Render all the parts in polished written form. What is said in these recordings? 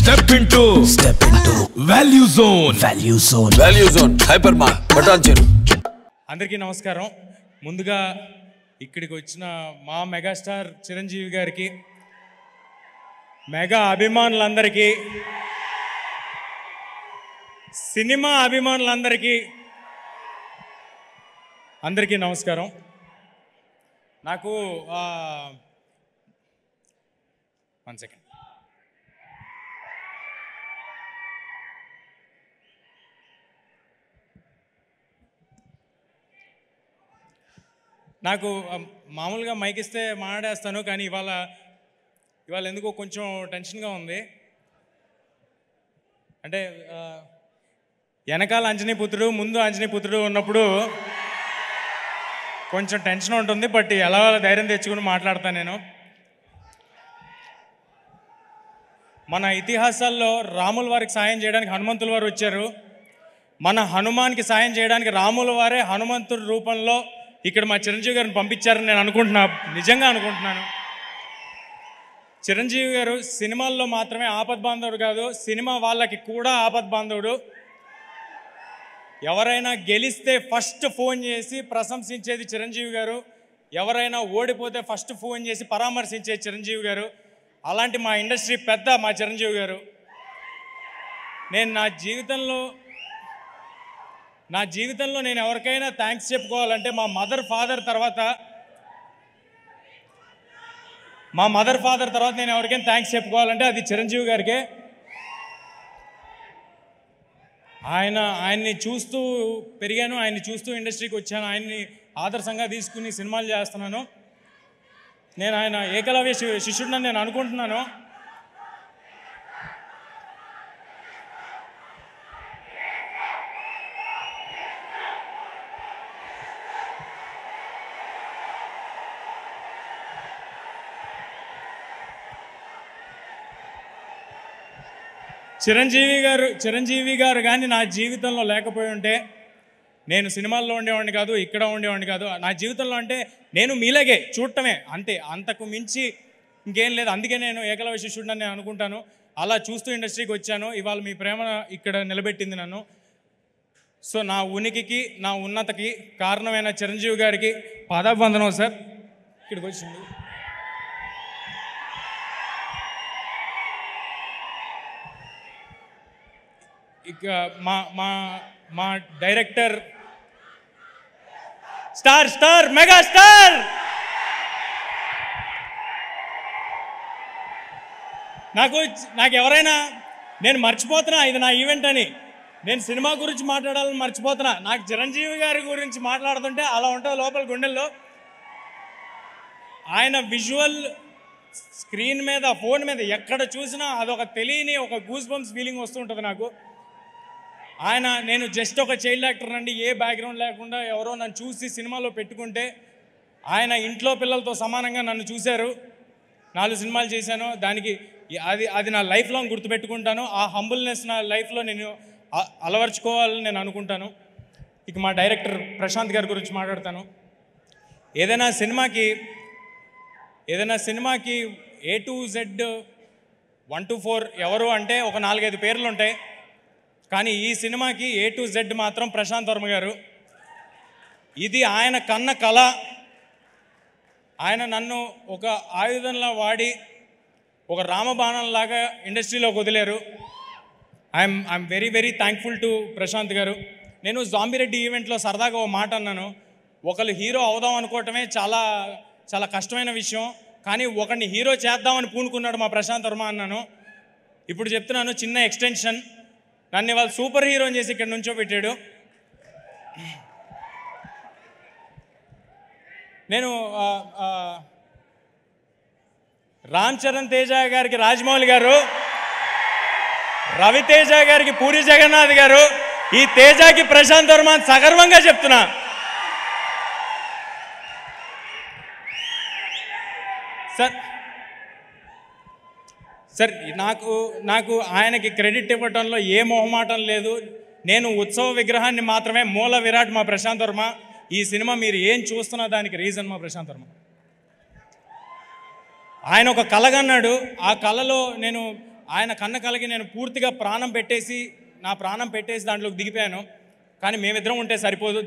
Step into Value Zone Hypermart Patancheru. అందరికీ నమస్కారం. ముందుగా ఇక్కడికి వచ్చిన మా మెగాస్టార్ చిరంజీవి గారికి, మెగా అభిమానులందరికీ, సినిమా అభిమానులందరికీ అందరికీ నమస్కారం. నాకు 1 సెకండ్. నాకు మామూలుగా మైక్ ఇస్తే మాట్లాడేస్తాను, కానీ ఇవాళ ఎందుకో కొంచెం టెన్షన్గా ఉంది. అంటే వెనకాల అంజనీపుత్రుడు, ముందు అంజనీపుత్రుడు ఉన్నప్పుడు కొంచెం టెన్షన్ ఉంటుంది. బట్ ఎలా ధైర్యం తెచ్చుకుని మాట్లాడతాను నేను. మన ఇతిహాసాల్లో రాముల వారికి సాయం చేయడానికి హనుమంతుల వారు వచ్చారు. మన హనుమాన్కి సాయం చేయడానికి రాముల వారే హనుమంతుడి రూపంలో ఇక్కడ మా చిరంజీవి గారిని పంపించారని నేను నిజంగా అనుకుంటున్నాను. చిరంజీవి గారు సినిమాల్లో మాత్రమే ఆపద్బాంధవుడు కాదు, సినిమా వాళ్ళకి కూడా ఆపద్బాంధవుడు. ఎవరైనా గెలిస్తే ఫస్ట్ ఫోన్ చేసి ప్రశంసించేది చిరంజీవి గారు, ఎవరైనా ఓడిపోతే ఫస్ట్ ఫోన్ చేసి పరామర్శించేది చిరంజీవి గారు. అలాంటి మా ఇండస్ట్రీ పెద్ద మా చిరంజీవి గారు. నేను నా జీవితంలో నేను ఎవరికైనా థ్యాంక్స్ చెప్పుకోవాలంటే మా మదర్ ఫాదర్ తర్వాత నేను ఎవరికైనా థ్యాంక్స్ చెప్పుకోవాలంటే అది చిరంజీవి గారికే. ఆయన్ని చూస్తూ పెరిగాను, ఆయన్ని చూస్తూ ఇండస్ట్రీకి వచ్చాను, ఆయన్ని ఆదర్శంగా తీసుకుని సినిమాలు చేస్తున్నాను. నేను ఆయన ఏకలవ్య శిష్యుడిని నేను అనుకుంటున్నాను. చిరంజీవి గారు కానీ నా జీవితంలో లేకపోయి ఉంటే నేను సినిమాల్లో ఉండేవాడిని కాదు, ఇక్కడ ఉండేవాడిని కాదు. నా జీవితంలో అంటే నేను మీలాగే చూడటమే అంతే, అంతకు మించి ఇంకేం లేదు. అందుకే నేను ఏకలవ్య శిష్యుడిని నేను అనుకుంటాను. అలా చూస్తూ ఇండస్ట్రీకి వచ్చాను. ఇవాళ మీ ప్రేమ ఇక్కడ నిలబెట్టింది నన్ను. సో నా ఉనికికి, నా ఉన్నతకి కారణమైన చిరంజీవి గారికి పాదాభివందనం సార్. ఇక్కడికి వచ్చింది. ఇక మా డైరెక్టర్ స్టార్ మెగాస్టార్ నాకు ఎవరైనా నేను మర్చిపోతున్నా ఇది నా ఈవెంట్ అని, నేను సినిమా గురించి మాట్లాడాలని మర్చిపోతున్నా. నాకు చిరంజీవి గారి గురించి మాట్లాడుతుంటే అలా ఉంటుంది లోపల గుండెల్లో. ఆయన విజువల్ స్క్రీన్ మీద, ఫోన్ మీద ఎక్కడ చూసినా అదొక తెలియని ఒక గూస్ బంప్స్ ఫీలింగ్ వస్తుంటుంది నాకు. నేను జస్ట్ ఒక చైల్డ్ యాక్టర్ అండి, ఏ బ్యాక్గ్రౌండ్ లేకుండా ఎవరో నన్ను చూసి సినిమాలో పెట్టుకుంటే ఆయన ఇంట్లో పిల్లలతో సమానంగా నన్ను చూశారు. 4 సినిమాలు చేశాను. దానికి అది నా లైఫ్ లాంగ్ గుర్తుపెట్టుకుంటాను. ఆ హంబుల్నెస్ నా లైఫ్లో నేను అలవర్చుకోవాలని నేను అనుకుంటాను. ఇక మా డైరెక్టర్ ప్రశాంత్ గారి గురించి మాట్లాడతాను. ఏదైనా సినిమాకి A to Z 1 to 4 ఎవరు అంటే ఒక 4-5 పేర్లు ఉంటాయి. కానీ ఈ సినిమాకి A to Z మాత్రం ప్రశాంత్ వర్మ గారు. ఇది ఆయన కన్న కళ. ఆయన నన్ను ఒక ఆయుధంలా వాడి ఒక రామబాణంలాగా ఇండస్ట్రీలోకి వదిలేరు. I'm very very thankful to Prashant garu. నేను జాంబిరెడ్డి ఈవెంట్లో సరదాగా ఒక మాట అన్నాను. ఒకళ్ళు హీరో అవుదాం అనుకోవటమే చాలా చాలా కష్టమైన విషయం, కానీ ఒకరిని హీరో చేద్దామని పూనుకున్నాడు మా ప్రశాంత్ వర్మ అన్నాను. ఇప్పుడు చెప్తున్నాను, చిన్న ఎక్స్టెన్షన్. నన్ను ఇవాళ సూపర్ హీరోని చేసి ఇక్కడ నుంచో పెట్టాడు. నేను రామ్ చరణ్ తేజ గారికి రాజమౌళి గారు, రవితేజ గారికి పూరి జగన్నాథ్ గారు, ఈ తేజకి ప్రశాంత్ వర్మ సగర్వంగా చెప్తున్నా. సార్ నాకు ఆయనకి క్రెడిట్ ఇవ్వటంలో ఏ మొహమాటం లేదు. నేను ఉత్సవ విగ్రహాన్ని మాత్రమే, మూల విరాట్ మా ప్రశాంత్ వర్మ. ఈ సినిమా మీరు ఏం చూస్తున్నా దానికి రీజన్ మా ప్రశాంత్ వర్మ. ఆయన ఒక కళగన్నాడు. ఆ కళలో నేను ఆయన కన్న కలకి నేను పూర్తిగా నా ప్రాణం పెట్టేసి దాంట్లోకి దిగిపోయాను. కానీ మేమిద్దరం ఉంటే సరిపోదు,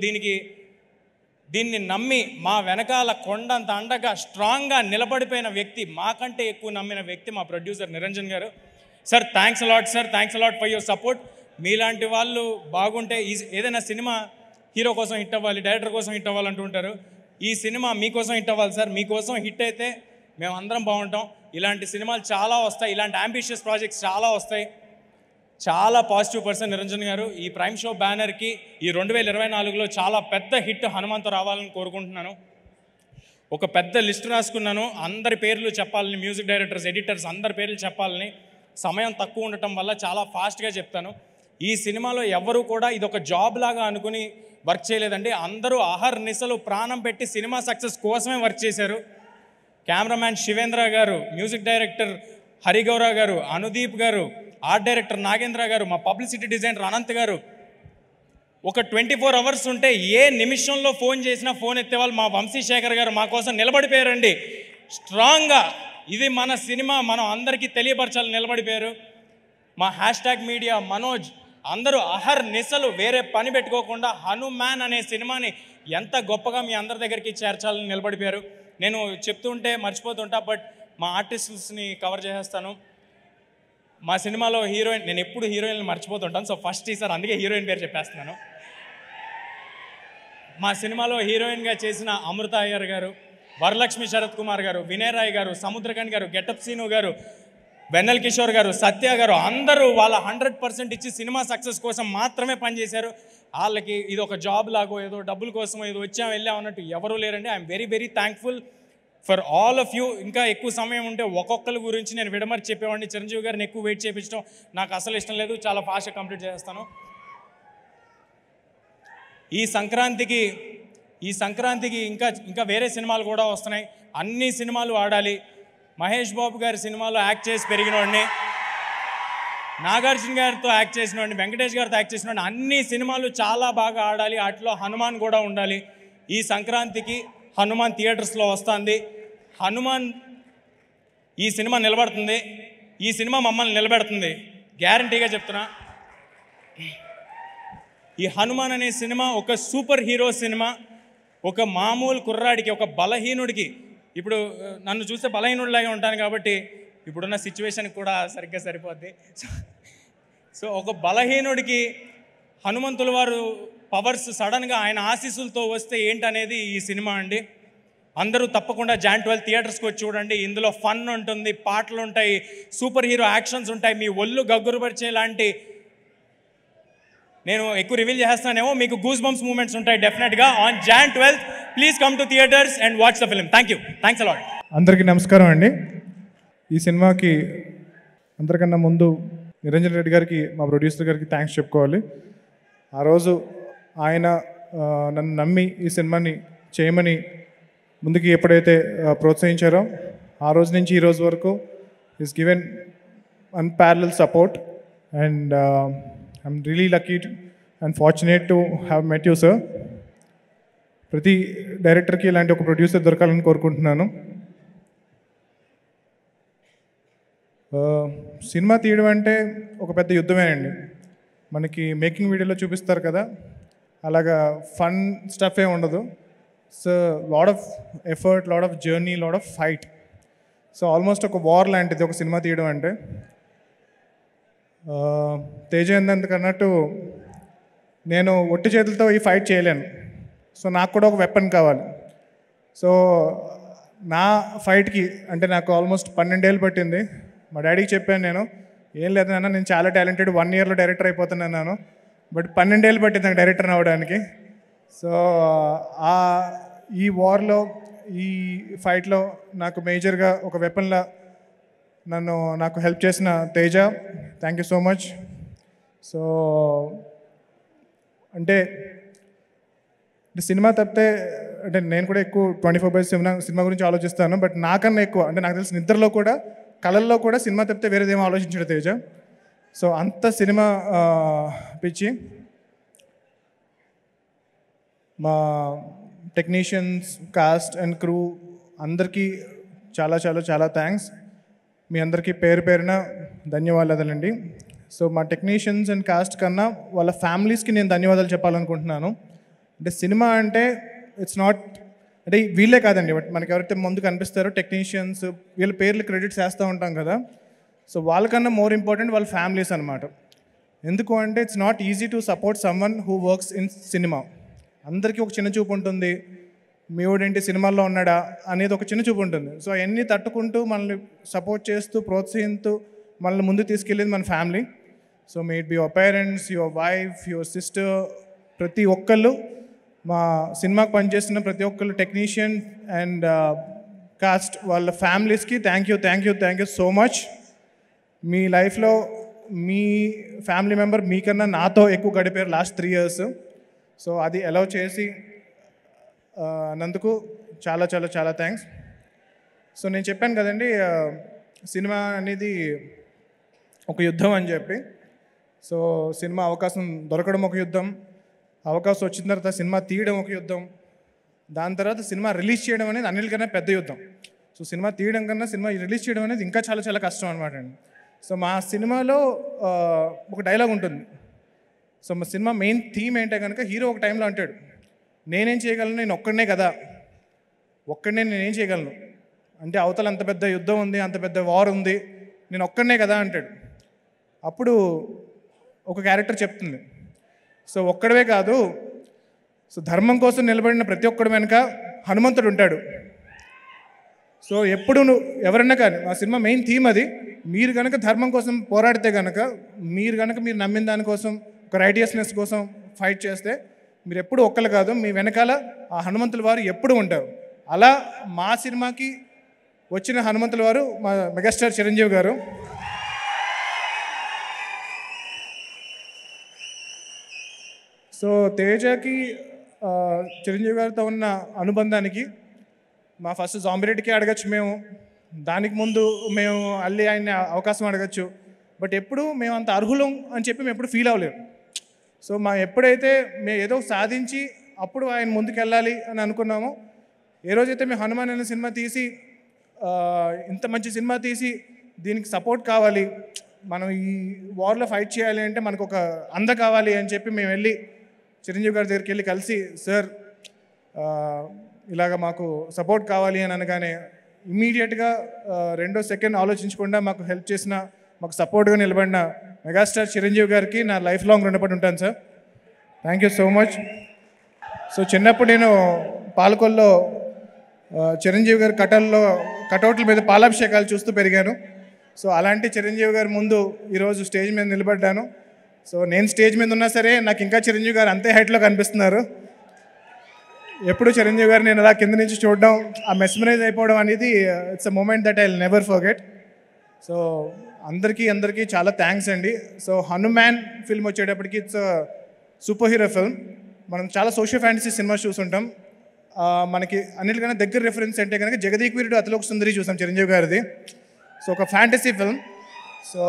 దీన్ని నమ్మి మా వెనకాల కొండంత అండగా స్ట్రాంగ్గా నిలబడిపోయిన వ్యక్తి, మాకంటే ఎక్కువ నమ్మిన వ్యక్తి మా ప్రొడ్యూసర్ నిరంజన్ గారు. Sir thanks a lot sir, thanks a lot for your support. మీలాంటి వాళ్ళు బాగుంటే ఏదైనా సినిమా హీరో కోసం హిట్ అవ్వాలి, డైరెక్టర్ కోసం హిట్ అవ్వాలంటూ ఉంటారు. ఈ సినిమా మీకోసం హిట్ అవ్వాలి సార్. మీకోసం హిట్ అయితే మేము అందరం బాగుంటాం. ఇలాంటి సినిమాలు చాలా వస్తాయి, ఇలాంటి అంబిషియస్ ప్రాజెక్ట్స్ చాలా వస్తాయి. చాలా పాజిటివ్ పర్సన్ నిరంజన్ గారు. ఈ ప్రైమ్ షో బ్యానర్కి ఈ 2024లో చాలా పెద్ద హిట్ హనుమాన్తో రావాలని కోరుకుంటున్నాను. ఒక పెద్ద లిస్ట్ రాసుకున్నాను, అందరి పేర్లు చెప్పాలని, మ్యూజిక్ డైరెక్టర్స్, ఎడిటర్స్ అందరి పేర్లు చెప్పాలని. సమయం తక్కువ ఉండటం వల్ల చాలా ఫాస్ట్గా చెప్తాను. ఈ సినిమాలో ఎవరు కూడా ఇది ఒక జాబ్ లాగా అనుకుని వర్క్ చేయలేదండి. అందరూ అహర్నిశలు ప్రాణం పెట్టి సినిమా సక్సెస్ కోసమే వర్క్ చేశారు. కెమెరామ్యాన్ శివేంద్ర గారు, మ్యూజిక్ డైరెక్టర్ హరిగౌర గారు, అనుదీప్ గారు, ఆర్ట్ డైరెక్టర్ నాగేంద్ర గారు, మా పబ్లిసిటీ డిజైనర్ అనంత్ గారు. ఒక 24 అవర్స్ ఉంటే ఏ నిమిషంలో ఫోన్ చేసినా ఫోన్ ఎత్తేవాళ్ళు మా వంశీశేఖర్ గారు మా కోసం నిలబడిపోయారండి స్ట్రాంగ్గా. ఇది మన సినిమా, మనం అందరికీ తెలియపరచాలని నిలబడిపోయారు. మా #మీడియా మనోజ్ అందరూ అహర్నిశలు వేరే పని పెట్టుకోకుండా హనుమాన్ అనే సినిమాని ఎంత గొప్పగా మీ అందరి దగ్గరికి చేర్చాలని నిలబడిపోయారు. నేను చెప్తుంటే మర్చిపోతుంటా, బట్ మా ఆర్టిస్ట్స్ని కవర్ చేసేస్తాను. మా సినిమాలో హీరోయిన్, నేను ఎప్పుడు హీరోయిన్లు మర్చిపోతుంటాను, సో ఫస్ట్ ఈసారి అందుకే హీరోయిన్ పేరు చెప్పేస్తున్నాను. మా సినిమాలో హీరోయిన్గా చేసిన అమృత అయ్యర్ గారు, వరలక్ష్మి శరత్ కుమార్ గారు, వినయ్ రాయ్ గారు, సముద్రకన్ గారు, గెటప్ సీను గారు, వెన్నెల్ కిషోర్ గారు, సత్య గారు అందరూ వాళ్ళ 100% ఇచ్చి సినిమా సక్సెస్ కోసం మాత్రమే పనిచేశారు. వాళ్ళకి ఇది ఒక జాబ్ లాగో ఏదో డబ్బుల కోసం ఏదో వచ్చాం వెళ్ళాం అన్నట్టు ఎవరూ లేరండి. I'm very very thankful for all of you. ఇంకా ఎక్కువ సమయం ఉంటే ఒక్కొక్కరి గురించి నేను విడమర్చి చెప్పేవాడిని. చిరంజీవి గారిని ఎక్కువ వెయిట్ చేయించడం నాకు అసలు ఇష్టం లేదు, చాలా ఫాస్ట్గా కంప్లీట్ చేస్తాను. ఈ సంక్రాంతికి ఇంకా వేరే సినిమాలు కూడా వస్తున్నాయి. అన్ని సినిమాలు ఆడాలి. మహేష్ బాబు గారి సినిమాలో యాక్ట్ చేసి పెరిగినవాడిని, నాగార్జున గారితో యాక్ట్ చేసినవాడిని, వెంకటేష్ గారితో యాక్ట్ చేసినవాడిని. అన్ని సినిమాలు చాలా బాగా ఆడాలి, వాటిలో హనుమాన్ కూడా ఉండాలి. ఈ సంక్రాంతికి హనుమాన్ థియేటర్స్లో వస్తుంది. హనుమాన్ ఈ సినిమా నిలబడుతుంది, ఈ సినిమా మమ్మల్ని నిలబెడుతుంది, గ్యారంటీగా చెప్తున్నా. ఈ హనుమాన్ అనే సినిమా ఒక సూపర్ హీరో సినిమా. ఒక మామూలు కుర్రాడికి, ఒక బలహీనుడికి, ఇప్పుడు నన్ను చూస్తే బలహీనుడిలాగే ఉంటాను కాబట్టి ఇప్పుడున్న సిచ్యువేషన్కి కూడా సరిగ్గా సరిపోద్ది. సో ఒక బలహీనుడికి హనుమంతుల వారు పవర్స్ సడన్గా ఆయన ఆశీస్సులతో వస్తే ఏంటనేది ఈ సినిమా అండి. అందరూ తప్పకుండా Jan 12 థియేటర్స్కి వచ్చి చూడండి. ఇందులో ఫన్ ఉంటుంది, పాటలు ఉంటాయి, సూపర్ హీరో యాక్షన్స్ ఉంటాయి, మీ ఒళ్ళు గగ్గురుపరిచే లాంటి, నేను ఎక్కువ రివీల్ చేస్తానేమో, మీకు గూస్ బంప్స్ మూమెంట్స్ ఉంటాయి డెఫినెట్గా on Jan 12. Please come to theatres and watch the film. Thank you, thanks a lot. అందరికీ నమస్కారం అండి. ఈ సినిమాకి అందరికన్నా ముందు నిరంజన్ రెడ్డి గారికి, మా ప్రొడ్యూసర్ గారికి థ్యాంక్స్ చెప్పుకోవాలి. ఆ రోజు ఆయన నన్ను నమ్మి ఈ సినిమాని చేయమని ముందుకి ఎప్పుడైతే ప్రోత్సహించారో ఆ రోజు నుంచి ఈ రోజు వరకు is given unparalleled support and I'm really lucky and fortunate to have met you sir. ప్రతి డైరెక్టర్కి ఇలాంటి ఒక ప్రొడ్యూసర్ దొరకాలని కోరుకుంటున్నాను. సినిమా తీయడం అంటే ఒక పెద్ద యుద్ధమేనండి. మనకి మేకింగ్ వీడియోలో చూపిస్తారు కదా, అలాగా ఫన్ స్టఫ్ ఏ ఉండదు. So lot of effort, lot of journey, lot of fight. So almost ఒక వార్ లాంటిది ఒక సినిమా తీయడం అంటే. తేజ ఎందుకన్నట్టు నేను ఒట్టి చేతులతో ఈ ఫైట్ చేయలేను. సో నాకు కూడా ఒక వెపన్ కావాలి. సో నా ఫైట్కి అంటే నాకు ఆల్మోస్ట్ 12 ఏళ్ళు పట్టింది. మా డాడీకి చెప్పాను, నేను ఏం లేదు నాన్న, నేను చాలా టాలెంటెడ్, 1 ఇయర్లో డైరెక్టర్ అయిపోతున్నాను. బట్ 12 ఏళ్ళు పట్టింది నాకు డైరెక్టర్ అవ్వడానికి. సో ఈ వార్లో, ఈ ఫైట్లో నాకు మేజర్గా ఒక వెపన్లా నాకు హెల్ప్ చేసిన Teja, thank you so much. So అంటే సినిమా తప్పితే అంటే నేను కూడా ఎక్కువ 24/7 సినిమా గురించి ఆలోచిస్తాను. బట్ నాకన్నా ఎక్కువ అంటే నాకు తెలిసి నిద్రలో కూడా, కళల్లో కూడా సినిమా తప్పితే వేరేదేమో ఆలోచించాడు తేజ. సో అంత సినిమా పిచ్చి. మా టెక్నీషియన్స్, కాస్ట్ అండ్ క్రూ అందరికీ చాలా చాలా చాలా థ్యాంక్స్. మీ అందరికీ పేరు పేరున ధన్యవాదాలండి. సో మా టెక్నీషియన్స్ అండ్ కాస్ట్ కన్నా వాళ్ళ ఫ్యామిలీస్కి నేను ధన్యవాదాలు చెప్పాలనుకుంటున్నాను. అంటే సినిమా అంటే ఇట్స్ నాట్ అంటే వీళ్ళే కాదండి, బట్ మనకి ఎవరైతే ముందు కనిపిస్తారో టెక్నీషియన్స్ వీళ్ళ పేర్లు క్రెడిట్స్ వేస్తూ ఉంటాం కదా. సో వాళ్ళకన్నా మోర్ ఇంపార్టెంట్ వాళ్ళ ఫ్యామిలీస్ అనమాట. ఎందుకు అంటే it's not easy to support someone who works in cinema. అందరికీ ఒక చిన్న చూపు ఉంటుంది, మీవుడేంటి సినిమాల్లో ఉన్నాడా అనేది ఒక చిన్న చూపు ఉంటుంది. సో అవన్నీ తట్టుకుంటూ మనల్ని సపోర్ట్ చేస్తూ ప్రోత్సహిస్తూ మనల్ని ముందు తీసుకెళ్ళేది మన family. So may it be your parents, your wife, your sister, ప్రతి ఒక్కళ్ళు మా సినిమాకి పనిచేస్తున్న ప్రతి ఒక్కళ్ళు టెక్నీషియన్ అండ్ కాస్ట్ వాళ్ళ ఫ్యామిలీస్కి థ్యాంక్ యూ సో మచ్. మీ లైఫ్లో మీ ఫ్యామిలీ మెంబర్ మీకన్నా నాతో ఎక్కువ గడిపారు లాస్ట్ 3 years. సో అది అలౌ చేసి అన్నందుకు చాలా చాలా చాలా థ్యాంక్స్. సో నేను చెప్పాను కదండి సినిమా అనేది ఒక యుద్ధం అని చెప్పి. సో సినిమా అవకాశం దొరకడం ఒక యుద్ధం, అవకాశం వచ్చిన తర్వాత సినిమా తీయడం ఒక యుద్ధం, దాని తర్వాత సినిమా రిలీజ్ చేయడం అనేది అన్నిటికన్నా పెద్ద యుద్ధం. సో సినిమా తీయడం కన్నా సినిమా రిలీజ్ చేయడం అనేది ఇంకా చాలా చాలా కష్టం అనమాట అండి. సో మా సినిమాలో ఒక డైలాగ్ ఉంటుంది. సో మా సినిమా మెయిన్ థీమ్ ఏంటంటే కనుక హీరో ఒక టైంలో అంటాడు, నేనేం చేయగలను, నేను ఒక్కడనే కదా, ఒక్కడనే నేనేం చేయగలను అంటే అవతల అంత పెద్ద యుద్ధం ఉంది, అంత పెద్ద వార్ ఉంది, నేను ఒక్కడనే కదా అంటాడు. అప్పుడు ఒక క్యారెక్టర్ చెప్తుంది, సో ఒక్కడవే కాదు, సో ధర్మం కోసం నిలబడిన ప్రతి ఒక్కడి వెనుక హనుమంతుడు ఉంటాడు. సో ఎప్పుడు ఎవరన్నా కానీ మా సినిమా మెయిన్ థీమ్ అది. మీరు కనుక ధర్మం కోసం పోరాడితే కనుక, మీరు నమ్మిన దానికోసం ఒక రైటియస్నెస్ కోసం ఫైట్ చేస్తే మీరు ఎప్పుడు ఒక్కరు కాదు, మీ వెనకాల ఆ హనుమంతుల వారు ఎప్పుడు ఉంటారు. అలా మా సినిమాకి వచ్చిన హనుమంతుల వారు మా మెగాస్టార్ చిరంజీవి గారు. సో తేజకి చిరంజీవి గారితో ఉన్న అనుబంధానికి మా ఫస్ట్ జాంబిరెడ్డికి అడగచ్చు మేము, దానికి ముందు మేము అల్లి ఆయన్ని అవకాశం అడగచ్చు, బట్ ఎప్పుడు మేము అంత అర్హులం అని చెప్పి మేము ఎప్పుడు ఫీల్ అవ్వలేము. సో ఎప్పుడైతే మేము ఏదో సాధించి అప్పుడు ఆయన ముందుకెళ్ళాలి అని అనుకున్నామో, ఏ రోజైతే మేము హనుమాన్ అనే సినిమా తీసి ఇంత మంచి సినిమా తీసి దీనికి సపోర్ట్ కావాలి, మనం ఈ వార్లో ఫైట్ చేయాలి అంటే మనకు ఒక అంద కావాలి అని చెప్పి మేము వెళ్ళి చిరంజీవి గారి దగ్గరికి వెళ్ళి కలిసి, సార్ ఇలాగ మాకు సపోర్ట్ కావాలి అని అనగానే ఇమ్మీడియట్గా 2 సెకండ్ ఆలోచించకుండా మాకు హెల్ప్ చేసిన, మాకు సపోర్ట్గా నిలబడిన మెగాస్టార్ చిరంజీవి గారికి నా లైఫ్ లాంగ్ రుణపడి ఉంటాను sir. Thank you so much. So చిన్నప్పుడు నేను పాలకొల్లో చిరంజీవి గారి కటౌట్ల మీద పాలాభిషేకాలు చూస్తూ పెరిగాను. సో అలాంటి చిరంజీవి గారి ముందు ఈరోజు స్టేజ్ మీద నిలబడ్డాను. సో నేను స్టేజ్ మీద ఉన్నా సరే నాకు ఇంకా చిరంజీవి గారు అంతే హైట్లో కనిపిస్తున్నారు. ఎప్పుడు చిరంజీవి గారు నేను అలా కింద నుంచి చూడడం, ఆ మెస్మరైజ్ అయిపోవడం అనేది it's a moment that I will never forget. So అందరికీ చాలా థ్యాంక్స్ అండి. సో హనుమాన్ ఫిల్మ్ వచ్చేటప్పటికి ఇట్స్ సూపర్ హీరో ఫిల్మ్. మనం చాలా సోషల్ ఫ్యాంటసీ సినిమా చూసుంటాం. మనకి అన్నిటికన్నా దగ్గర రెఫరెన్స్ అంటే కనుక జగదీక్ వీరుడు అతిలోక సుందరి చూసాం చిరంజీవి గారిది. సో ఒక ఫ్యాంటసీ ఫిల్మ్. సో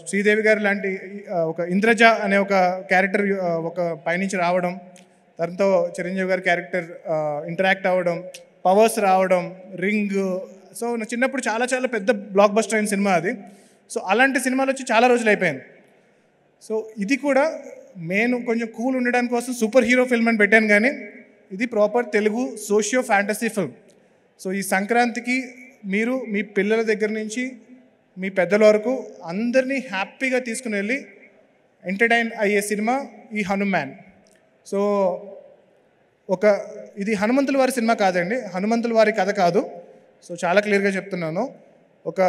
శ్రీదేవి గారు లాంటి ఒక ఇంద్రజ అనే ఒక క్యారెక్టర్ ఒక పైనుంచి రావడం, దాంతో చిరంజీవి గారి క్యారెక్టర్ ఇంటరాక్ట్ అవ్వడం, పవర్స్ రావడం, రింగ్. సో నా చిన్నప్పుడు చాలా చాలా పెద్ద బ్లాక్ బస్టర్ అయిన సినిమా అది. సో అలాంటి సినిమాలు వచ్చి చాలా రోజులు అయిపోయింది. సో ఇది కూడా నేను కొంచెం కూల్ ఉండడానికి కోసం సూపర్ హీరో ఫిల్మ్ అని పెట్టాను, కానీ ఇది proper Telugu socio fantasy film. So ఈ సంక్రాంతికి మీరు మీ పిల్లల దగ్గర నుంచి మీ పెద్దల వరకు అందరినీ హ్యాపీగా తీసుకుని వెళ్ళి ఎంటర్టైన్ అయ్యే సినిమా ఈ హనుమాన్. సో ఇది హనుమంతుల వారి సినిమా కాదండి, హనుమంతుల వారి కథ కాదు. సో చాలా క్లియర్గా చెప్తున్నాను. ఒక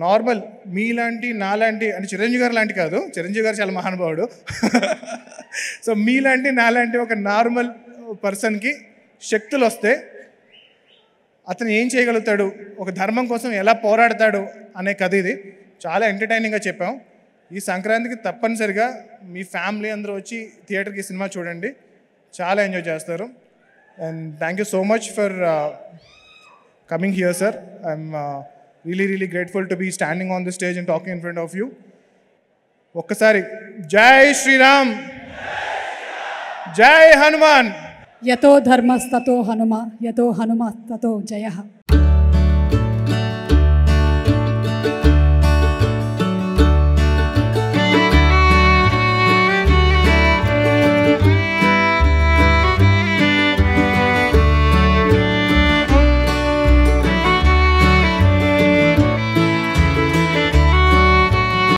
నార్మల్ మీలాంటి నాలాంటి అంటే చిరంజీవి గారు లాంటి కాదు, చిరంజీవి గారు చాలా మహానుభావుడు. సో మీలాంటి నాలాంటి ఒక నార్మల్ పర్సన్కి శక్తులు వస్తే అతను ఏం చేయగలుగుతాడు, ఒక ధర్మం కోసం ఎలా పోరాడతాడు అనే కథ ఇది. చాలా ఎంటర్టైనింగ్గా చెప్పాం. ఈ సంక్రాంతికి తప్పనిసరిగా మీ ఫ్యామిలీ అందరూ వచ్చి థియేటర్కి సినిమా చూడండి, చాలా ఎంజాయ్ చేస్తారు. And thank you so much for coming here sir. I'm really grateful to be standing on the stage and talking in front of you. ఒక్కసారి జై శ్రీరామ్, జై హనుమాన్. యతో ధర్మస్తతో హనుమ, యతో హనుమస్తతో జయః.